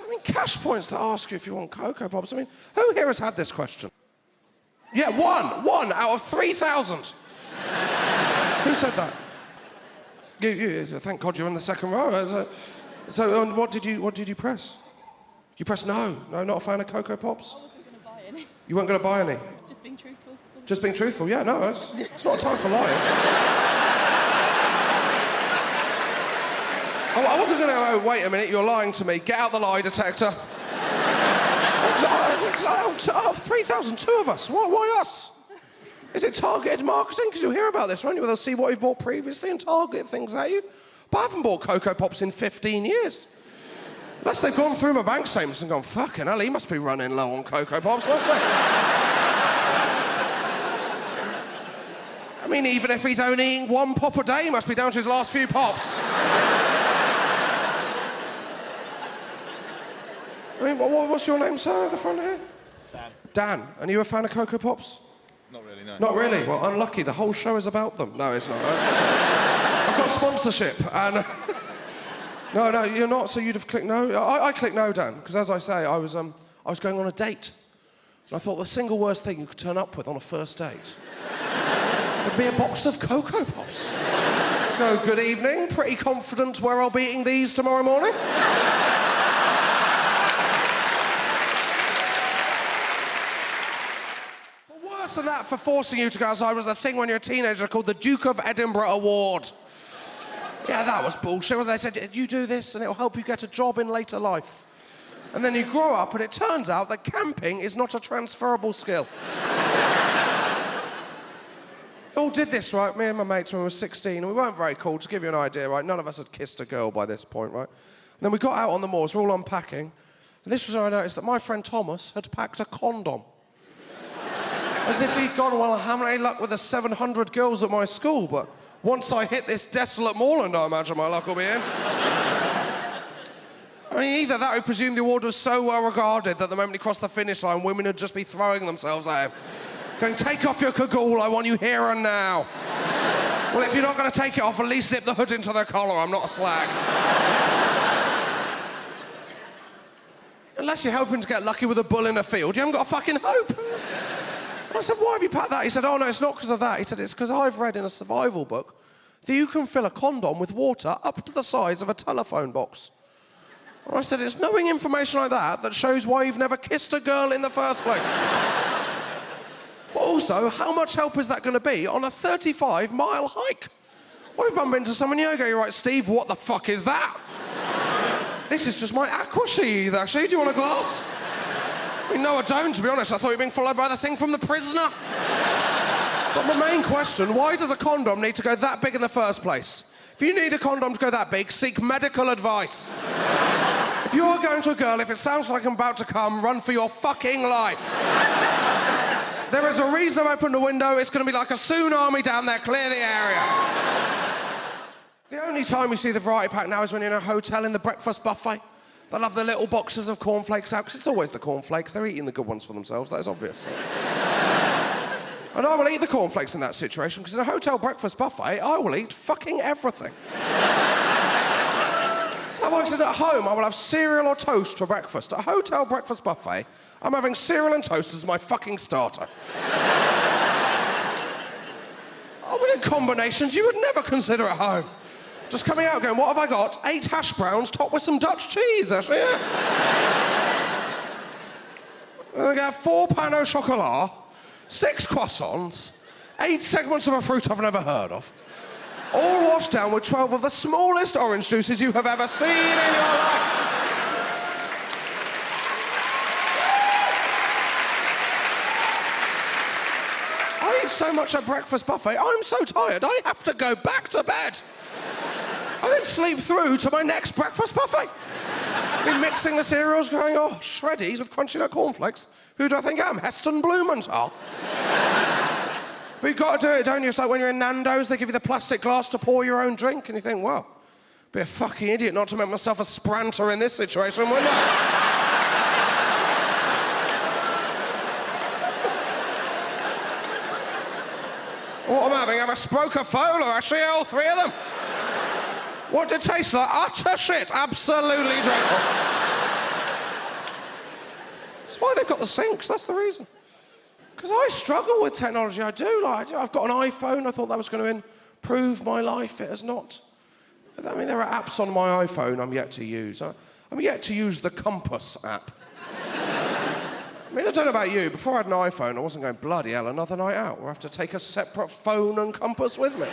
I mean, cash points to ask you if you want Cocoa Pops. I mean, who here has had this question? Yeah, one out of 3,000. Who said that? You, thank God you're in the second row. So what did you press? You pressed no. No, not a fan of Cocoa Pops? I wasn't going to buy any. You weren't going to buy any? Just being truthful. Just being truthful? Yeah, no, it's not a time for lying. I wasn't going to go, wait a minute, you're lying to me. Get out the lie detector. 3,000, two of us. Why us? Is it targeted marketing? Because you'll hear about this, won't you? They'll see what you've bought previously and target things at you. But I haven't bought Cocoa Pops in 15 years. Unless they've gone through my bank statements and gone, fucking hell, he must be running low on Cocoa Pops, must they? I mean, even if he's only eating one pop a day, he must be down to his last few pops. I mean, what's your name, sir, at the front here? Dan. Dan. And are you a fan of Cocoa Pops? Not really, no. Not really? Well, unlucky. The whole show is about them. No, it's not. I've got sponsorship, and... No, you're not, so you'd have clicked no? I clicked no, Dan, because as I say, I was going on a date. And I thought the single worst thing you could turn up with on a first date would be a box of Cocoa Pops. So, good evening. Pretty confident where I'll be eating these tomorrow morning? Worse than that, for forcing you to go outside was the thing when you're a teenager called the Duke of Edinburgh Award. Yeah, that was bullshit. They said, you do this and it'll help you get a job in later life. And then you grow up and it turns out that camping is not a transferable skill. We all did this, right? Me and my mates when we were 16, and we weren't very cool. To give you an idea, right? None of us had kissed a girl by this point, right? And then we got out on the moors, we're all unpacking, and this was where I noticed that my friend Thomas had packed a condom. As if he'd gone, well, I haven't any luck with the 700 girls at my school, but once I hit this desolate moorland, I imagine my luck will be in. I mean, either that or presume the award was so well regarded that the moment he crossed the finish line, women would just be throwing themselves at him. Going, take off your cagoule, I want you here and now. Well, if you're not going to take it off, at least zip the hood into the collar, I'm not a slag. Unless you're hoping to get lucky with a bull in a field, you haven't got a fucking hope. I said, why have you packed that? He said, oh, no, it's not because of that. He said, it's because I've read in a survival book that you can fill a condom with water up to the size of a telephone box. And I said, it's knowing information like that shows why you've never kissed a girl in the first place. But also, how much help is that going to be on a 35-mile hike? What if you bump into someone, you go, you're right, Steve, what the fuck is that? This is just my aqua sheath, actually. Do you want a glass? I mean, no, I don't, to be honest. I thought you were being followed by the thing from The Prisoner. But my main question, why does a condom need to go that big in the first place? If you need a condom to go that big, seek medical advice. If you're going to a girl, if it sounds like I'm about to come, run for your fucking life. There is a reason I've opened the window. It's going to be like a tsunami down there. Clear the area. The only time you see the variety pack now is when you're in a hotel in the breakfast buffet. They'll have the little boxes of cornflakes out, because it's always the cornflakes. They're eating the good ones for themselves, that is obvious. And I will eat the cornflakes in that situation, because in a hotel breakfast buffet, I will eat fucking everything. So if I said at home, I will have cereal or toast for breakfast. At a hotel breakfast buffet, I'm having cereal and toast as my fucking starter. I mean, in combinations you would never consider at home. Just coming out going, what have I got? 8 hash browns topped with some Dutch cheese, actually, yeah. Then I get 4 pain au chocolat, 6 croissants, 8 segments of a fruit I've never heard of, all washed down with 12 of the smallest orange juices you have ever seen in your life. I eat so much at breakfast buffet, I'm so tired, I have to go back to bed. I then sleep through to my next breakfast buffet. Be mixing the cereals, going, oh, shreddies with crunchy nut cornflakes. Who do I think I am? Heston Blumenthal. But you've got to do it, don't you? It's like when you're in Nando's, they give you the plastic glass to pour your own drink, and you think, well, be a fucking idiot not to make myself a spranter in this situation, wouldn't I? What am I having? Have a Sprocofola, actually, all 3 of them. What did it taste like? Utter shit. Absolutely dreadful. why they've got the sinks, that's the reason. Because I struggle with technology, I do. I've got an iPhone, I thought that was going to improve my life. It has not. I mean, there are apps on my iPhone I'm yet to use. I'm yet to use the Compass app. I mean, I don't know about you, before I had an iPhone, I wasn't going, bloody hell, another night out, where I have to take a separate phone and compass with me.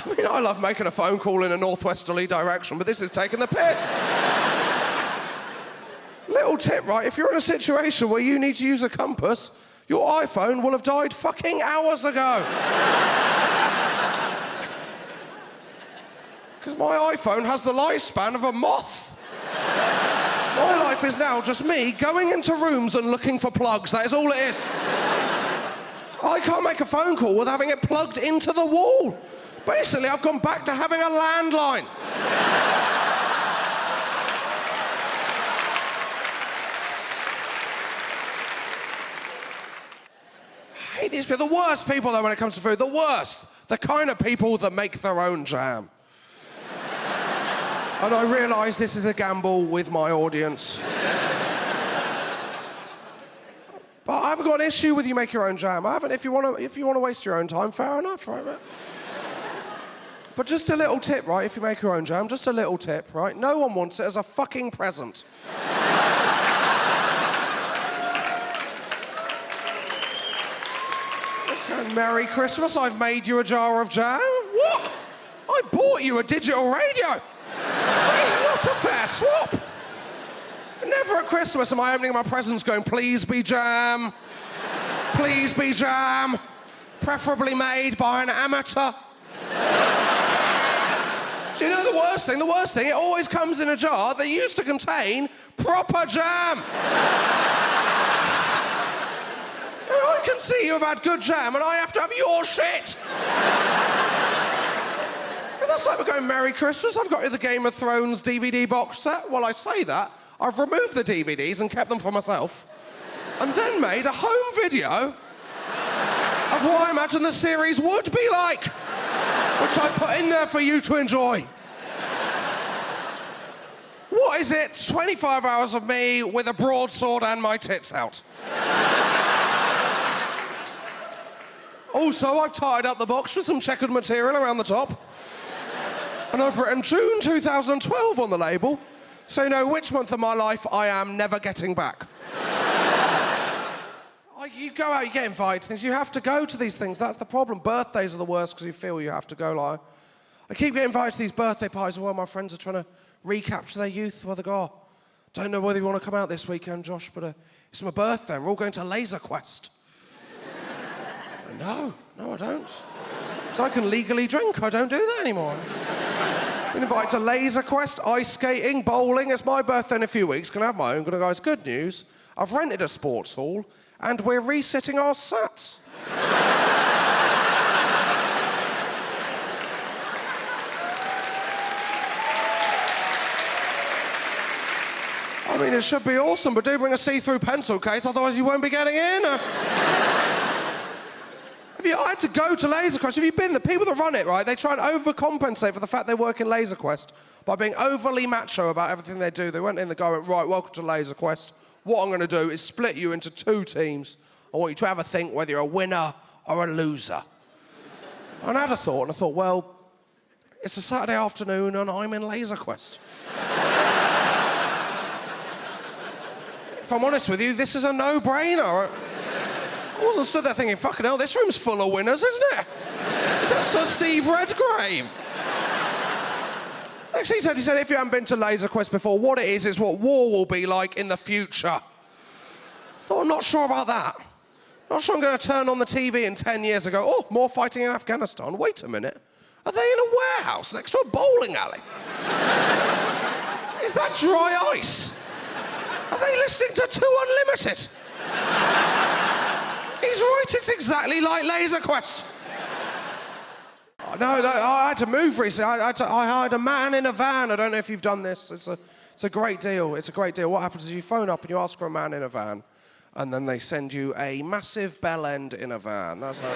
I mean, I love making a phone call in a northwesterly direction, but this is taking the piss. Little tip, right? If you're in a situation where you need to use a compass, your iPhone will have died fucking hours ago. Because my iPhone has the lifespan of a moth. My life is now just me going into rooms and looking for plugs. That is all it is. I can't make a phone call with having it plugged into the wall. Basically, I've gone back to having a landline. I hate these people. The worst people, though, when it comes to food. The worst. The kind of people that make their own jam. And I realise this is a gamble with my audience. But I haven't got an issue with you make your own jam. I haven't. If you want to waste your own time, fair enough, right? But just a little tip, right? If you make your own jam, just a little tip, right? No one wants it as a fucking present. Merry Christmas, I've made you a jar of jam. What? I bought you a digital radio. That is not a fair swap. Never at Christmas am I opening my presents going, please be jam. Please be jam. Preferably made by an amateur. Do you know the worst thing? The worst thing, it always comes in a jar that used to contain proper jam. I can see you've had good jam and I have to have your shit. And that's like we're going, Merry Christmas, I've got you the Game of Thrones DVD box set. Well, I say that, I've removed the DVDs and kept them for myself. And then made a home video of what I imagine the series would be like, which I put in there for you to enjoy. What is it? 25 hours of me with a broadsword and my tits out. Also, I've tied up the box with some checkered material around the top. And I've written June 2012 on the label, so you know which month of my life I am never getting back. You go out, you get invited to things, you have to go to these things, that's the problem. Birthdays are the worst because you feel you have to go, like. I keep getting invited to these birthday parties where my friends are trying to recapture their youth, where they go, oh, don't know whether you want to come out this weekend, Josh, but it's my birthday and we're all going to Laser Quest. No, I don't. So I can legally drink, I don't do that anymore. Been invited to Laser Quest, ice skating, bowling. It's my birthday in a few weeks, can I have my own? Gonna go, it's good news. I've rented a sports hall and we're resitting our sats. I mean, it should be awesome, but do bring a see-through pencil case, otherwise you won't be getting in. I had to go to Laser Quest. Have you been? The people that run it, right, they try and overcompensate for the fact they work in Laser Quest by being overly macho about everything they do. They went in, they go, right, welcome to Laser Quest. What I'm going to do is split you into 2 teams. I want you to have a think whether you're a winner or a loser. And I had a thought, and I thought, well, it's a Saturday afternoon and I'm in Laser Quest. If I'm honest with you, this is a no-brainer. I wasn't stood there thinking, fucking hell, this room's full of winners, isn't it? Is that Sir Steve Redgrave? Actually, he said, if you haven't been to Laser Quest before, what it is what war will be like in the future. Thought, I'm not sure about that. Not sure I'm going to turn on the TV in 10 years and go, oh, more fighting in Afghanistan. Wait a minute. Are they in a warehouse next to a bowling alley? Is that dry ice? Are they listening to 2 Unlimited? He's right, it's exactly like Laser Quest. No, I had to move recently. I hired a man in a van. I don't know if you've done this. It's a great deal. It's a great deal. What happens is you phone up and you ask for a man in a van, and then they send you a massive bell end in a van. That's how...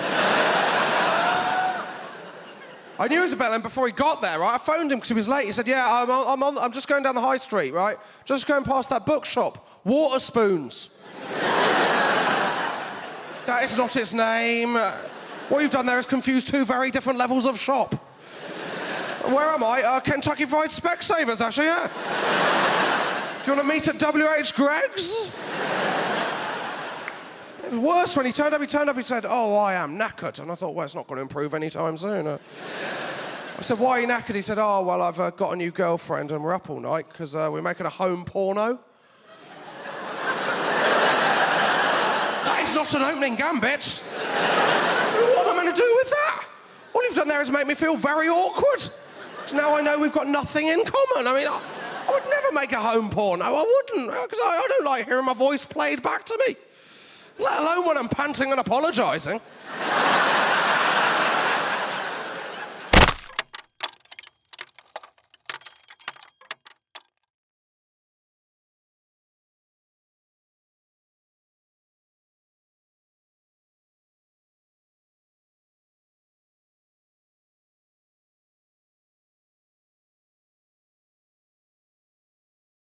I knew he was a bellend before he got there, right? I phoned him because he was late. He said, yeah, I'm just going down the high street, right? Just going past that bookshop. Water spoons. That is not its name. What you've done there is confuse two very different levels of shop. Where am I? Kentucky Fried Specsavers, actually, yeah. Do you want to meet at W.H. Greg's? It was worse when he turned up, he said, oh, I am knackered. And I thought, well, it's not going to improve anytime soon. I said, why are you knackered? He said, oh, well, I've got a new girlfriend and we're up all night because we're making a home porno. That is not an opening gambit. What am I meant to do with that? All you've done there is make me feel very awkward. So now I know we've got nothing in common. I mean, I would never make a home porno. I wouldn't, because I don't like hearing my voice played back to me. Let alone when I'm panting and apologising.